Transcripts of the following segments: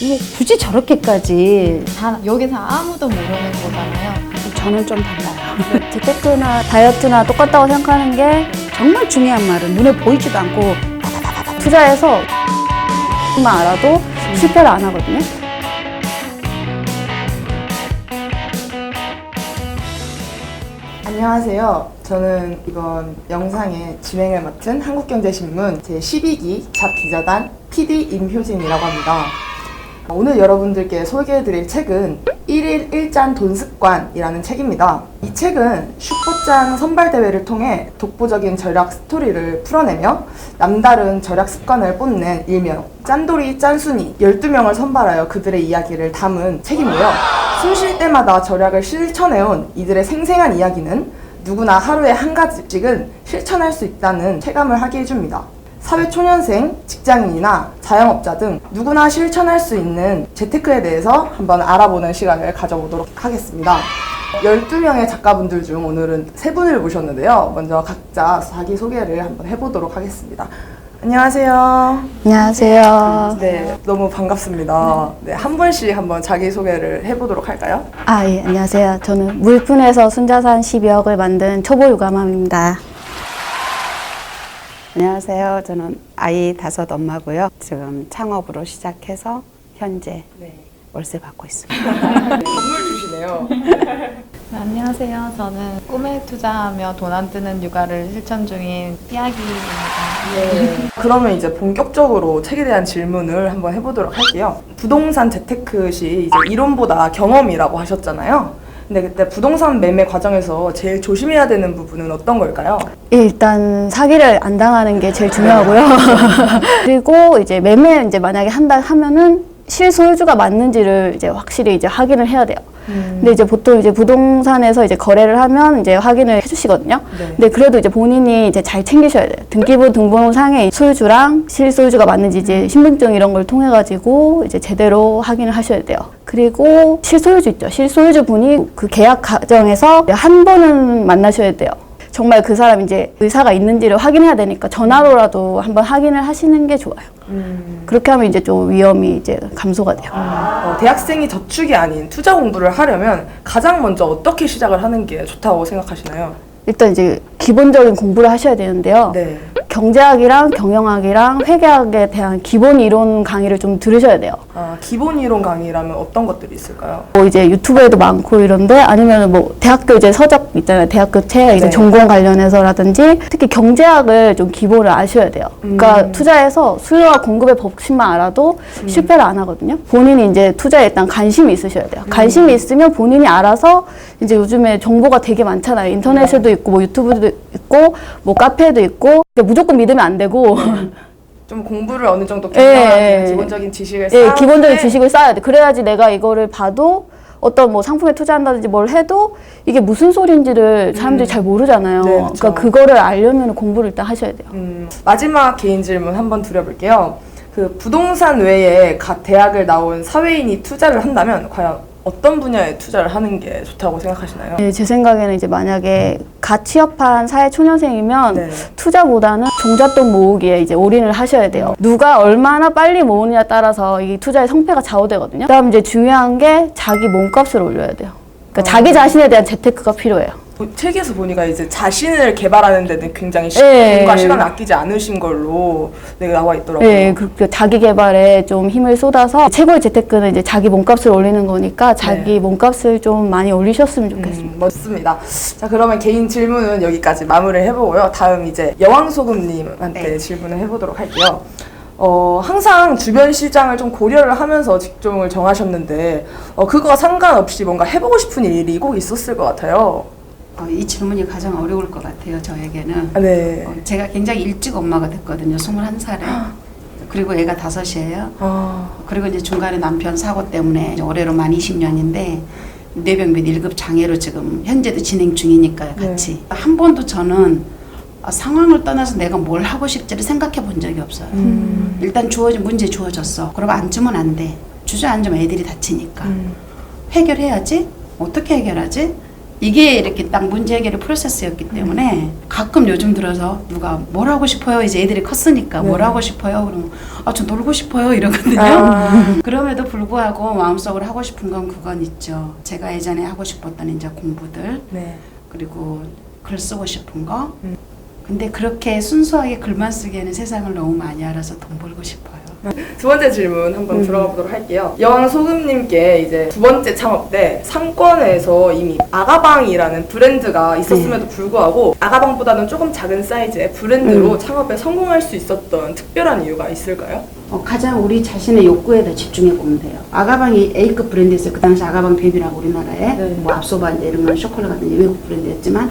뭐 굳이 저렇게까지. 여기서 아무도 모르는 거잖아요. 저는 좀 달라요. 재테크나 다이어트나 똑같다고 생각하는 게 정말 중요한 말은 눈에 보이지도 않고 투자해서 만 알아도 실패를 안 하거든요. 안녕하세요. 저는 이번 영상의 진행을 맡은 한국경제신문 제12기 잡기자단 PD 임효진이라고 합니다. 오늘 여러분들께 소개해드릴 책은 1일 1잔 돈습관이라는 책입니다. 이 책은 슈퍼짠 선발대회를 통해 독보적인 절약 스토리를 풀어내며 남다른 절약 습관을 뽐낸 일명 짠돌이 짠순이 12명을 선발하여 그들의 이야기를 담은 책이고요. 숨 쉴 때마다 절약을 실천해온 이들의 생생한 이야기는 누구나 하루에 한 가지씩은 실천할 수 있다는 체감을 하게 해줍니다. 사회초년생, 직장인이나 자영업자 등 누구나 실천할 수 있는 재테크에 대해서 한번 알아보는 시간을 가져보도록 하겠습니다. 12명의 작가분들 중 오늘은 3분을 모셨는데요. 먼저 각자 자기소개를 한번 해보도록 하겠습니다. 안녕하세요. 안녕하세요. 네, 너무 반갑습니다. 네, 한 분씩 한번 자기소개를 해보도록 할까요? 예, 안녕하세요. 저는 물푼에서 순자산 12억을 만든 초보 육아맘입니다. 안녕하세요. 저는 아이 5 엄마고요. 지금 창업으로 시작해서 현재 월세 받고 있습니다. 선물 주시네요. 안녕하세요. 저는 꿈에 투자하며 돈 안 뜨는 육아를 실천 중인 삐약이입니다. 그러면 이제 본격적으로 책에 대한 질문을 한번 해보도록 할게요. 부동산 재테크 시 이제 이론보다 경험이라고 하셨잖아요. 근데 그때 부동산 매매 과정에서 제일 조심해야 되는 부분은 어떤 걸까요? 일단 사기를 안 당하는 게 제일 중요하고요. 그리고 이제 매매 이제 만약에 한다 하면은 실소유주가 맞는지를 이제 확실히 이제 확인을 해야 돼요. 근데 이제 보통 이제 부동산에서 이제 거래를 하면 이제 확인을 해주시거든요. 네. 근데 그래도 이제 본인이 이제 잘 챙기셔야 돼요. 등기부 등본상에 소유주랑 실소유주가 맞는지 이제 신분증 이런 걸 통해 가지고 이제 제대로 확인을 하셔야 돼요. 그리고 실소유주 있죠. 실소유주 분이 그 계약 과정에서 한 번은 만나셔야 돼요. 정말 그 사람이 이제 의사가 있는지를 확인해야 되니까 전화로라도 한번 확인을 하시는 게 좋아요. 그렇게 하면 이제 좀 위험이 이제 감소가 돼요. 대학생이 저축이 아닌 투자 공부를 하려면 가장 먼저 어떻게 시작을 하는 게 좋다고 생각하시나요? 일단 이제 기본적인 공부를 하셔야 되는데요. 네. 경제학이랑 경영학이랑 회계학에 대한 기본 이론 강의를 좀 들으셔야 돼요. 기본 이론 강의라면 어떤 것들이 있을까요? 뭐 이제 유튜브에도 많고 이런데 아니면 뭐 대학교 이제 서적 있잖아요. 대학교 책 이제 네. 전공 관련해서라든지 특히 경제학을 좀 기본을 아셔야 돼요. 그러니까 투자해서 수요와 공급의 법칙만 알아도 실패를 안 하거든요. 본인이 이제 투자에 일단 관심이 있으셔야 돼요. 관심이 있으면 본인이 알아서 이제 요즘에 정보가 되게 많잖아요. 인터넷에도 있고 뭐 유튜브도 있고 뭐 카페도 있고 무조건 믿으면 안 되고 좀 공부를 어느 정도 경험하는 기본적인 지식을 쌓을 기본적인 때 지식을 쌓아야 돼. 그래야지 내가 이거를 봐도 어떤 뭐 상품에 투자한다든지 뭘 해도 이게 무슨 소리인지를 사람들이 잘 모르잖아요. 네, 그쵸. 그러니까 그거를 알려면 공부를 일단 하셔야 돼요. 마지막 개인 질문 한번 드려볼게요. 그 부동산 외에 각 대학을 나온 사회인이 투자를 한다면 과연 어떤 분야에 투자를 하는 게 좋다고 생각하시나요? 네, 제 생각에는 이제 만약에 갓 취업한 사회 초년생이면 네. 투자보다는 종잣돈 모으기에 이제 올인을 하셔야 돼요. 누가 얼마나 빨리 모으느냐에 따라서 이 투자의 성패가 좌우되거든요. 그다음 이제 중요한 게 자기 몸값을 올려야 돼요. 그러니까 자기 자신에 대한 재테크가 필요해요. 책에서 보니까 이제 자신을 개발하는 데는 굉장히 네. 돈과 시간을 아끼지 않으신 걸로 나와 있더라고요. 네, 그 자기 개발에 좀 힘을 쏟아서 최고의 재테크는 이제 자기 몸값을 올리는 거니까 자기 몸값을 좀 많이 올리셨으면 좋겠습니다. 멋있습니다. 자, 그러면 개인 질문은 여기까지 마무리를 해보고요. 다음 이제 여왕소금님한테 질문을 해보도록 할게요. 항상 주변 시장을 좀 고려를 하면서 직종을 정하셨는데 그거와 상관없이 뭔가 해보고 싶은 일이 꼭 있었을 것 같아요. 이 질문이 가장 어려울 것 같아요. 저에게는. 네. 제가 굉장히 일찍 엄마가 됐거든요. 21살에. 그리고 애가 5이에요. 그리고 이제 중간에 남편 사고 때문에 올해로 만 20년인데 뇌병 및 1급 장애로 지금 현재도 진행 중이니까요. 같이. 한 번도 저는 상황을 떠나서 내가 뭘 하고 싶지를 생각해 본 적이 없어요. 일단 문제 주어졌어. 그러고 앉으면 안 돼. 주저앉으면 애들이 다치니까. 해결해야지. 어떻게 해결하지? 이게 이렇게 딱 문제 해결의 프로세스였기 때문에 가끔 요즘 들어서 누가 뭘 하고 싶어요? 이제 애들이 컸으니까 뭘 하고 싶어요? 그러면 저 놀고 싶어요 이러거든요. 그럼에도 불구하고 마음속으로 하고 싶은 건 그건 있죠. 제가 예전에 하고 싶었던 이제 공부들 네. 그리고 글 쓰고 싶은 거. 근데 그렇게 순수하게 글만 쓰기에는 세상을 너무 많이 알아서 돈 벌고 싶어요. 두 번째 질문 한번 들어가 보도록 할게요. 여왕소금님께 이제 두 번째 창업 때 상권에서 이미 아가방이라는 브랜드가 있었음에도 불구하고 아가방보다는 조금 작은 사이즈의 브랜드로 창업에 성공할 수 있었던 특별한 이유가 있을까요? 가장 우리 자신의 욕구에다 집중해 보면 돼요. 아가방이 A급 브랜드였어요. 그 당시 아가방 베비라고 우리나라에 뭐 앞서바 이제 이런 건 쇼콜라 같은 외국 브랜드였지만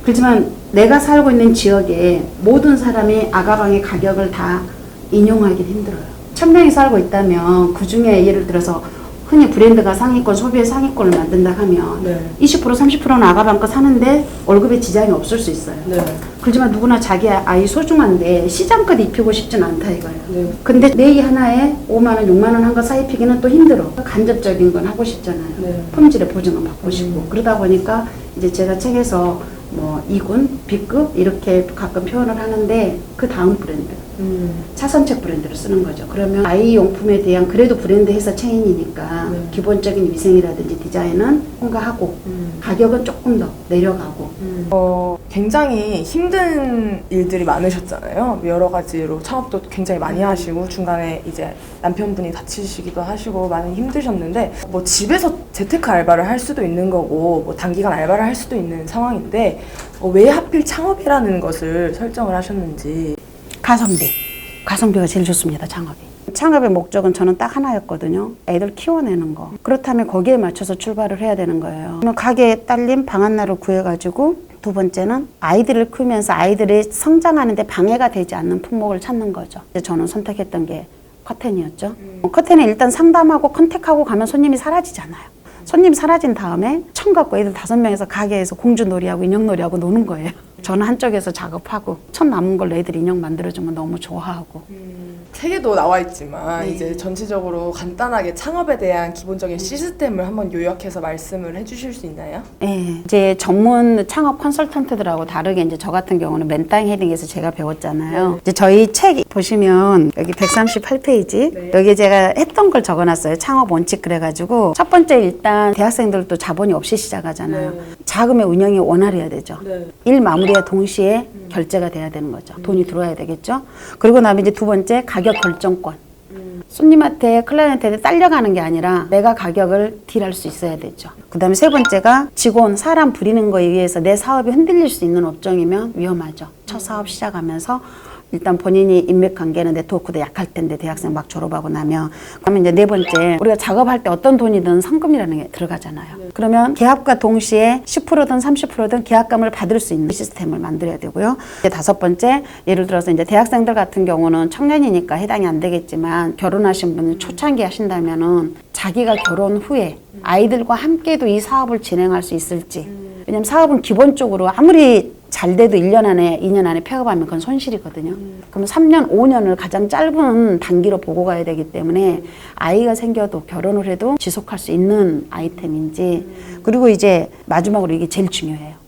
그렇지만 내가 살고 있는 지역에 모든 사람이 아가방의 가격을 다 인용하기는 힘들어요. 1000명이 살고 있다면 그 중에 예를 들어서 흔히 브랜드가 상위권, 소비의 상위권을 만든다 하면 20% 30%는 아가방 거 사는데 월급에 지장이 없을 수 있어요. 그렇지만 누구나 자기 아이 소중한데 시장껏 입히고 싶진 않다 이거예요. 근데 내이 하나에 5만 원, 6만 원 한 거 사 입히기는 또 힘들어. 간접적인 건 하고 싶잖아요. 품질의 보증은 받고 싶고. 그러다 보니까 이제 제가 책에서 뭐 2군, B급 이렇게 가끔 표현을 하는데 그 다음 브랜드 차선책 브랜드를 쓰는 거죠. 그러면 아이 용품에 대한 그래도 브랜드 회사 체인이니까 기본적인 위생이라든지 디자인은 통과하고 가격은 조금 더 내려가고 굉장히 힘든 일들이 많으셨잖아요. 여러 가지로 창업도 굉장히 많이 하시고 중간에 이제 남편분이 다치시기도 하시고 많이 힘드셨는데 뭐 집에서 재테크 알바를 할 수도 있는 거고 뭐 단기간 알바를 할 수도 있는 상황인데 왜 하필 창업이라는 것을 설정을 하셨는지. 가성비가 제일 좋습니다. 창업의 목적은 저는 딱 하나였거든요. 애들 키워내는 거. 그렇다면 거기에 맞춰서 출발을 해야 되는 거예요. 그러면 가게에 딸린 방한나를 구해가지고 두 번째는 아이들을 키우면서 아이들이 성장하는데 방해가 되지 않는 품목을 찾는 거죠. 저는 선택했던 게 커튼이었죠. 커튼에 일단 상담하고 컨택하고 가면 손님이 사라지잖아요. 손님 사라진 다음에 천 갖고 애들 5명에서 가게에서 공주놀이하고 인형놀이하고 노는 거예요. 저는 한쪽에서 작업하고 천 남은 걸로 애들 인형 만들어주면 너무 좋아하고. 책에도 나와 있지만 이제 전체적으로 간단하게 창업에 대한 기본적인 시스템을 한번 요약해서 말씀을 해주실 수 있나요? 네, 이제 전문 창업 컨설턴트들하고 다르게 이제 저 같은 경우는 맨땅 헤딩에서 제가 배웠잖아요. 이제 저희 책 보시면 여기 138페이지 여기 제가 했던 걸 적어놨어요. 창업 원칙 그래가지고 첫 번째 일단 대학생들도 자본이 없이 시작하잖아요. 자금의 운영이 원활해야 되죠. 일 마무리와 동시에 결제가 돼야 되는 거죠. 돈이 들어와야 되겠죠. 그리고 나면 이제 두 번째 가격 결정권. 손님한테 클라이언트한테 딸려가는 게 아니라 내가 가격을 딜할 수 있어야 되죠. 그 다음에 세 번째가 직원, 사람 부리는 거에 의해서 내 사업이 흔들릴 수 있는 업종이면 위험하죠. 첫 사업 시작하면서 일단 본인이 인맥관계는 네트워크도 약할 텐데 대학생 막 졸업하고 나면 그러면 이제 네 번째 우리가 작업할 때 어떤 돈이든 상금이라는 게 들어가잖아요. 그러면 계약과 동시에 10%든 30%든 계약금을 받을 수 있는 시스템을 만들어야 되고요. 이제 다섯 번째 예를 들어서 이제 대학생들 같은 경우는 청년이니까 해당이 안 되겠지만 결혼하신 분은 초창기 하신다면은 자기가 결혼 후에 아이들과 함께도 이 사업을 진행할 수 있을지. 왜냐면 사업은 기본적으로 아무리 잘 돼도 1년 안에, 2년 안에 폐업하면 그건 손실이거든요. 그럼 3년, 5년을 가장 짧은 단기로 보고 가야 되기 때문에 아이가 생겨도 결혼을 해도 지속할 수 있는 아이템인지 그리고 이제 마지막으로 이게 제일 중요해요.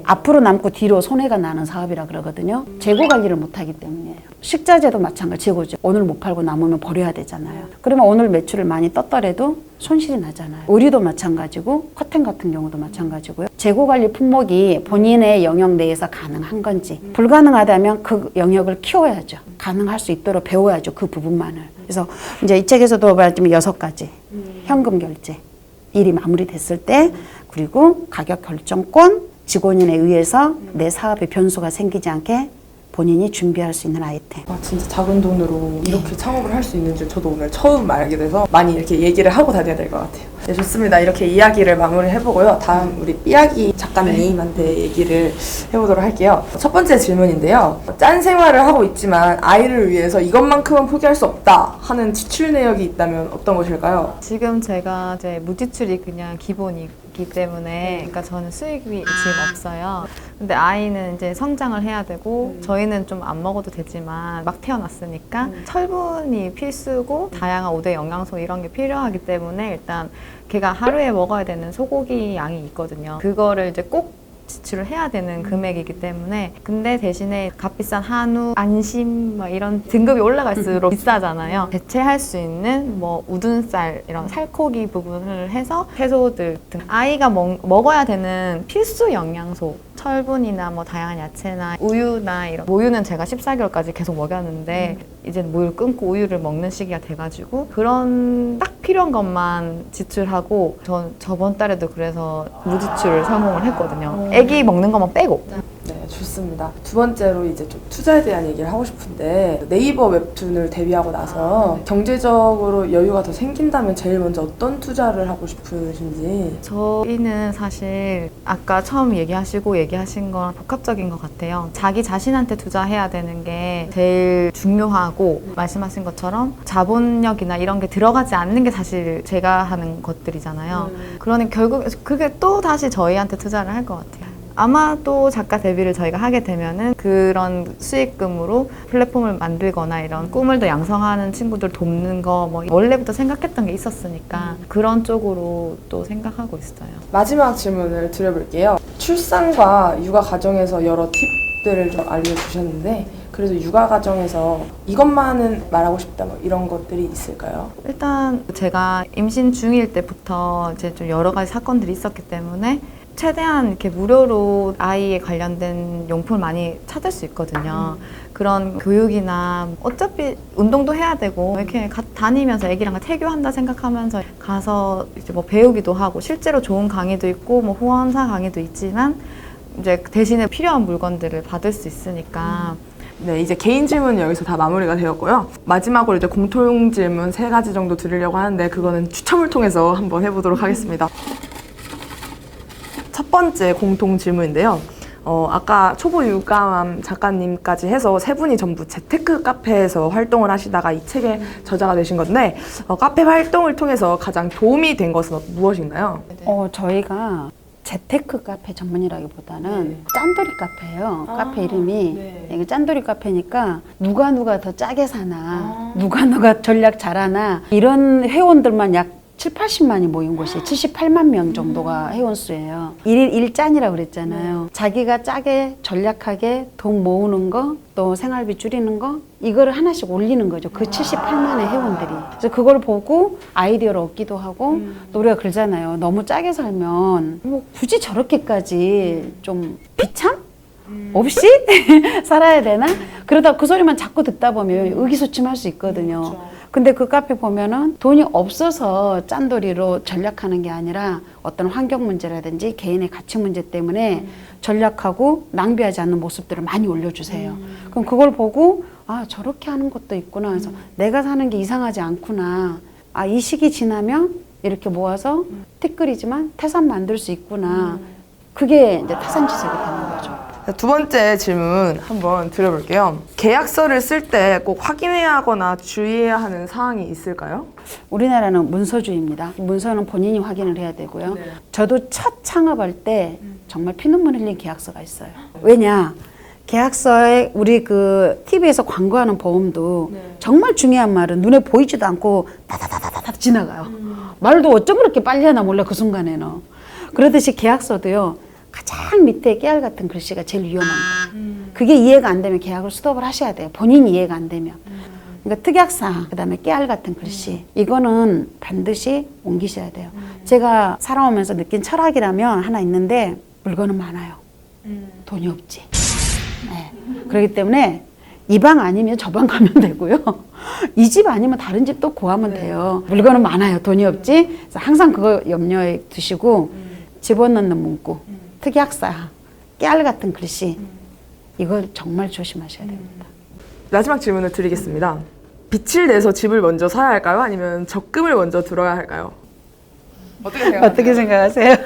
앞으로 남고 뒤로 손해가 나는 사업이라 그러거든요. 재고 관리를 못하기 때문이에요. 식자재도 마찬가지 재고죠. 오늘 못 팔고 남으면 버려야 되잖아요. 그러면 오늘 매출을 많이 떴더라도 손실이 나잖아요. 의류도 마찬가지고 커튼 같은 경우도 마찬가지고요. 재고 관리 품목이 본인의 영역 내에서 가능한 건지 불가능하다면 그 영역을 키워야죠. 가능할 수 있도록 배워야죠. 그 부분만을. 그래서 이제 이 책에서도 말하자면 6가지. 현금 결제. 일이 마무리됐을 때 그리고 가격 결정권 직원인에 의해서 내 사업에 변수가 생기지 않게 본인이 준비할 수 있는 아이템. 진짜 작은 돈으로 이렇게 창업을 할 수 있는 줄 저도 오늘 처음 알게 돼서 많이 이렇게 얘기를 하고 다녀야 될 것 같아요. 네, 좋습니다. 이렇게 이야기를 마무리해보고요. 다음 우리 삐약이 작가님한테 얘기를 해보도록 할게요. 첫 번째 질문인데요. 짠 생활을 하고 있지만 아이를 위해서 이것만큼은 포기할 수 없다 하는 지출 내역이 있다면 어떤 것일까요? 지금 제가 이제 무지출이 그냥 기본이기 때문에 그러니까 저는 수익이 지금 없어요. 근데 아이는 이제 성장을 해야 되고 저희는 좀 안 먹어도 되지만 막 태어났으니까 철분이 필수고 다양한 5대 영양소 이런 게 필요하기 때문에 일단 걔가 하루에 먹어야 되는 소고기 양이 있거든요. 그거를 이제 꼭 지출을 해야 되는 금액이기 때문에 근데 대신에 값비싼 한우, 안심 막 이런 등급이 올라갈수록 비싸잖아요. 대체할 수 있는 뭐 우둔살 이런 살코기 부분을 해서 채소들 등 아이가 먹어야 되는 필수 영양소 철분이나 뭐 다양한 야채나 우유나 이런 모유는 제가 14개월까지 계속 먹였는데 이제 모유를 끊고 우유를 먹는 시기가 돼가지고 그런 딱 필요한 것만 지출하고 전 저번 달에도 그래서 무지출을 성공을 했거든요. 애기 먹는 것만 빼고. 네, 좋습니다. 두 번째로 이제 좀 투자에 대한 얘기를 하고 싶은데 네이버 웹툰을 데뷔하고 나서 경제적으로 여유가 더 생긴다면 제일 먼저 어떤 투자를 하고 싶으신지. 저희는 사실 아까 처음 얘기하신 건 복합적인 것 같아요. 자기 자신한테 투자해야 되는 게 제일 중요하고 말씀하신 것처럼 자본력이나 이런 게 들어가지 않는 게 사실 제가 하는 것들이잖아요. 그러니 결국 그게 또 다시 저희한테 투자를 할 것 같아요. 아마도 작가 데뷔를 저희가 하게 되면은 그런 수익금으로 플랫폼을 만들거나 이런 꿈을 더 양성하는 친구들 돕는 거 뭐 원래부터 생각했던 게 있었으니까 그런 쪽으로 또 생각하고 있어요. 마지막 질문을 드려볼게요. 출산과 육아 과정에서 여러 팁들을 좀 알려주셨는데 그래서 육아 과정에서 이것만은 말하고 싶다 뭐 이런 것들이 있을까요? 일단 제가 임신 중일 때부터 이제 좀 여러 가지 사건들이 있었기 때문에 최대한 이렇게 무료로 아이에 관련된 용품을 많이 찾을 수 있거든요. 그런 교육이나 어차피 운동도 해야 되고 이렇게 다니면서 애기랑 태교한다 생각하면서 가서 이제 뭐 배우기도 하고 실제로 좋은 강의도 있고 뭐 후원사 강의도 있지만 이제 대신에 필요한 물건들을 받을 수 있으니까 네, 이제 개인 질문은 여기서 다 마무리가 되었고요. 마지막으로 이제 공통 질문 3가지 정도 드리려고 하는데 그거는 추첨을 통해서 한번 해보도록 하겠습니다. 첫 번째 공통 질문인데요. 아까 초보 육아맘 작가님까지 해서 3분이 전부 재테크 카페에서 활동을 하시다가 이 책의 저자가 되신 건데 카페 활동을 통해서 가장 도움이 된 것은 무엇인가요? 저희가 재테크 카페 전문이라기보다는 짠돌이 카페예요. 카페 이름이. 이게 짠돌이 카페니까 누가 더 짜게 사나, 누가 전략 잘하나 이런 회원들만 약 7, 80만이 모인 곳이 78만 명 정도가 회원수예요. 일짠이라고 그랬잖아요. 자기가 짜게 전략하게 돈 모으는 거, 또 생활비 줄이는 거 이거를 하나씩 올리는 거죠. 그 78만의 회원들이. 그래서 그걸 보고 아이디어를 얻기도 하고 또 우리가 그러잖아요. 너무 짜게 살면 뭐 굳이 저렇게까지 좀 비참? 없이 살아야 되나? 그러다 그 소리만 자꾸 듣다 보면 의기소침할 수 있거든요. 근데 그 카페 보면은 돈이 없어서 짠돌이로 전략하는 게 아니라 어떤 환경 문제라든지 개인의 가치 문제 때문에 전략하고 낭비하지 않는 모습들을 많이 올려주세요. 그럼 그걸 보고 아 저렇게 하는 것도 있구나. 그래서 내가 사는 게 이상하지 않구나. 아 이 시기 지나면 이렇게 모아서 티끌이지만 태산 만들 수 있구나. 그게 이제 타산지석이 되는 거죠. 두 번째 질문 한번 드려볼게요. 계약서를 쓸 때 꼭 확인해야 하거나 주의해야 하는 사항이 있을까요? 우리나라는 문서주의입니다. 문서는 본인이 확인을 해야 되고요. 저도 첫 창업할 때 정말 피눈물 흘린 계약서가 있어요. 왜냐? 계약서에 우리 그 TV에서 광고하는 보험도 정말 중요한 말은 눈에 보이지도 않고 다다다다다 지나가요. 말도 어쩜 그렇게 빨리 하나 몰라 그 순간에는. 그러듯이 계약서도요. 가장 밑에 깨알 같은 글씨가 제일 위험한 거예요. 그게 이해가 안 되면 계약을 스톱을 하셔야 돼요. 본인이 이해가 안 되면. 그러니까 특약사, 그다음에 깨알 같은 글씨. 이거는 반드시 옮기셔야 돼요. 제가 살아오면서 느낀 철학이라면 하나 있는데 물건은 많아요. 돈이 없지. 네. 그렇기 때문에 이 방 아니면 저 방 가면 되고요. 이 집 아니면 다른 집 또 구하면 돼요. 물건은 많아요. 돈이 없지. 그래서 항상 그거 염려에 두시고 집어넣는 문구. 특약사, 깨알 같은 글씨 이걸 정말 조심하셔야 됩니다. 마지막 질문을 드리겠습니다. 빚을 내서 집을 먼저 사야 할까요? 아니면 적금을 먼저 들어야 할까요? 어떻게 생각하세요?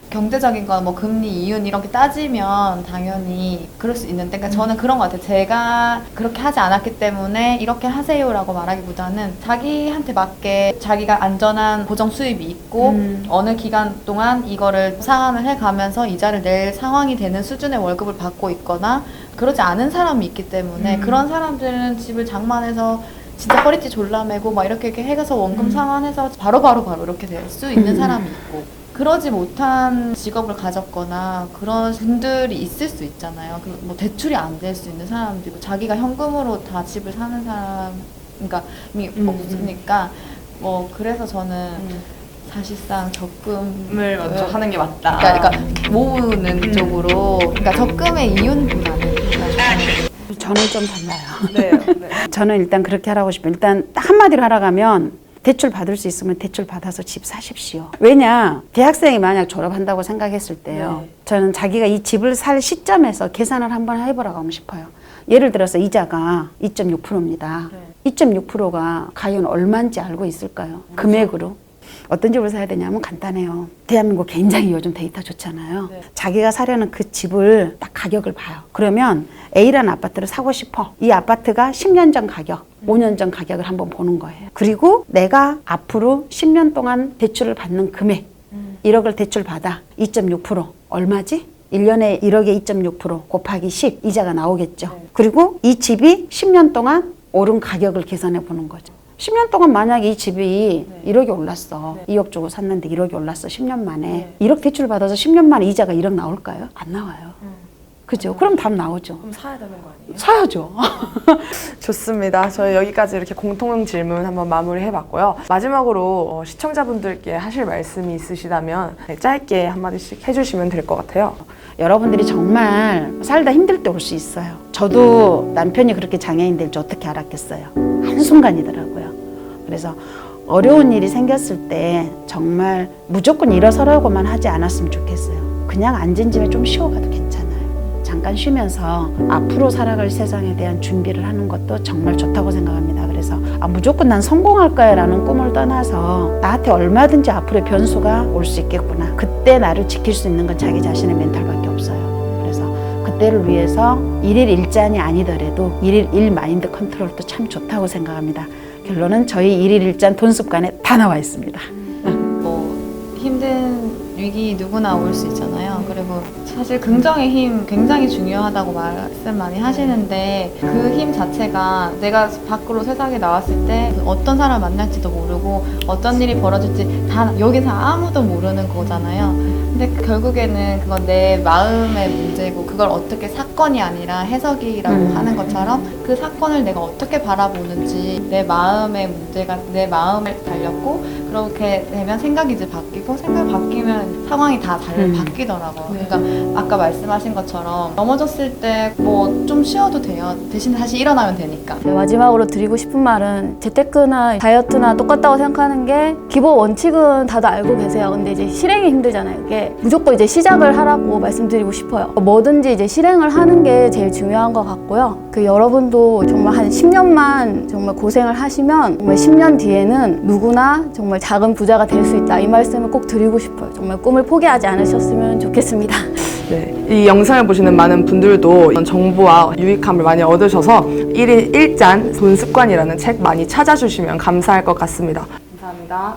경제적인 건 뭐 금리, 이윤 이렇게 따지면 당연히 그럴 수 있는데 그러니까 저는 그런 것 같아요. 제가 그렇게 하지 않았기 때문에 이렇게 하세요라고 말하기보다는 자기한테 맞게 자기가 안전한 고정 수입이 있고 어느 기간 동안 이거를 상환을 해가면서 이자를 낼 상황이 되는 수준의 월급을 받고 있거나 그러지 않은 사람이 있기 때문에 그런 사람들은 집을 장만해서 진짜 허리띠 졸라매고 막 이렇게 해서 원금 상환해서 바로 이렇게 될 수 있는 사람이 있고 그러지 못한 직업을 가졌거나 그런 분들이 있을 수 있잖아요. 뭐 대출이 안 될 수 있는 사람도 있고 자기가 현금으로 다 집을 사는 사람 그러니까 없으니까 뭐 그래서 저는 사실상 적금을 먼저 하는 게 맞다. 그러니까 모으는 쪽으로 그러니까 적금의 이윤보다는 저는 좀 달라요. 네. 네. 저는 일단 그렇게 하라고 싶어요. 일단 한마디로 하라고 하면 대출 받을 수 있으면 대출 받아서 집 사십시오. 왜냐? 대학생이 만약 졸업한다고 생각했을 때요. 네. 저는 자기가 이 집을 살 시점에서 계산을 한번 해보라고 하고 싶어요. 예를 들어서 이자가 2.6%입니다. 네. 2.6%가 과연 얼마인지 알고 있을까요? 금액으로. 어떤 집을 사야 되냐면 간단해요. 대한민국 굉장히 요즘 데이터 좋잖아요. 네. 자기가 사려는 그 집을 딱 가격을 봐요. 그러면 A라는 아파트를 사고 싶어. 이 아파트가 10년 전 가격, 5년 전 가격을 한번 보는 거예요. 그리고 내가 앞으로 10년 동안 대출을 받는 금액, 1억을 대출 받아. 2.6% 얼마지? 1년에 1억에 2.6% 곱하기 10 이자가 나오겠죠. 네. 그리고 이 집이 10년 동안 오른 가격을 계산해 보는 거죠. 10년 동안 만약에 이 집이 1억이 올랐어. 2억 주고 샀는데 1억이 올랐어. 10년 만에. 1억 대출 받아서 10년 만에 이자가 1억 나올까요? 안 나와요. 그죠? 그럼 답 나오죠. 그럼 사야 되는 거 아니에요? 사야죠. 좋습니다. 저희 여기까지 이렇게 공통 질문 한번 마무리해봤고요. 마지막으로 시청자분들께 하실 말씀이 있으시다면 짧게 한마디씩 해주시면 될 것 같아요. 여러분들이 정말 살다 힘들 때 올 수 있어요. 저도 남편이 그렇게 장애인 될 줄 어떻게 알았겠어요. 한순간이더라고요. 그래서 어려운 일이 생겼을 때 정말 무조건 일어서라고만 하지 않았으면 좋겠어요. 그냥 앉은 집에 좀 쉬어가도 괜찮아요. 잠깐 쉬면서 앞으로 살아갈 세상에 대한 준비를 하는 것도 정말 좋다고 생각합니다. 그래서 무조건 난 성공할 거야 라는 꿈을 떠나서 나한테 얼마든지 앞으로의 변수가 올 수 있겠구나. 그때 나를 지킬 수 있는 건 자기 자신의 멘탈밖에 없어요. 그래서 그때를 위해서 일일 일잔이 아니더라도 일일 일 마인드 컨트롤도 참 좋다고 생각합니다. 결론은 저희 일일 일잔 돈 습관에 다 나와 있습니다. 뭐 힘든 위기 누구나 올 수 있잖아요. 그리고 사실 긍정의 힘 굉장히 중요하다고 말씀 많이 하시는데 그 힘 자체가 내가 밖으로 세상에 나왔을 때 어떤 사람 만날지도 모르고 어떤 일이 벌어질지 다 여기서 아무도 모르는 거잖아요. 근데 결국에는 그건 내 마음의 문제고 그걸 어떻게 사건이 아니라 해석이라고 하는 것처럼 그 사건을 내가 어떻게 바라보는지 내 마음의 문제가 내 마음을 달렸고 그렇게 되면 생각이 이제 바뀌고 생각이 바뀌면 상황이 다 바뀌더라고요. 그러니까 아까 말씀하신 것처럼 넘어졌을 때 뭐 좀 쉬어도 돼요. 대신 다시 일어나면 되니까. 마지막으로 드리고 싶은 말은 재테크나 다이어트나 똑같다고 생각하는 게 기본 원칙은 다들 알고 계세요. 근데 이제 실행이 힘들잖아요. 이게 무조건 이제 시작을 하라고 말씀드리고 싶어요. 뭐든지 이제 실행을 하는 게 제일 중요한 것 같고요. 그 여러분도 정말 한 10년만 정말 고생을 하시면 정말 10년 뒤에는 누구나 정말 작은 부자가 될 수 있다. 이 말씀을 꼭 드리고 싶어요. 정말 꿈을 포기하지 않으셨으면 좋겠습니다. 네, 이 영상을 보시는 많은 분들도 이런 정보와 유익함을 많이 얻으셔서 1일 1잔 돈 습관이라는 책 많이 찾아주시면 감사할 것 같습니다. 감사합니다.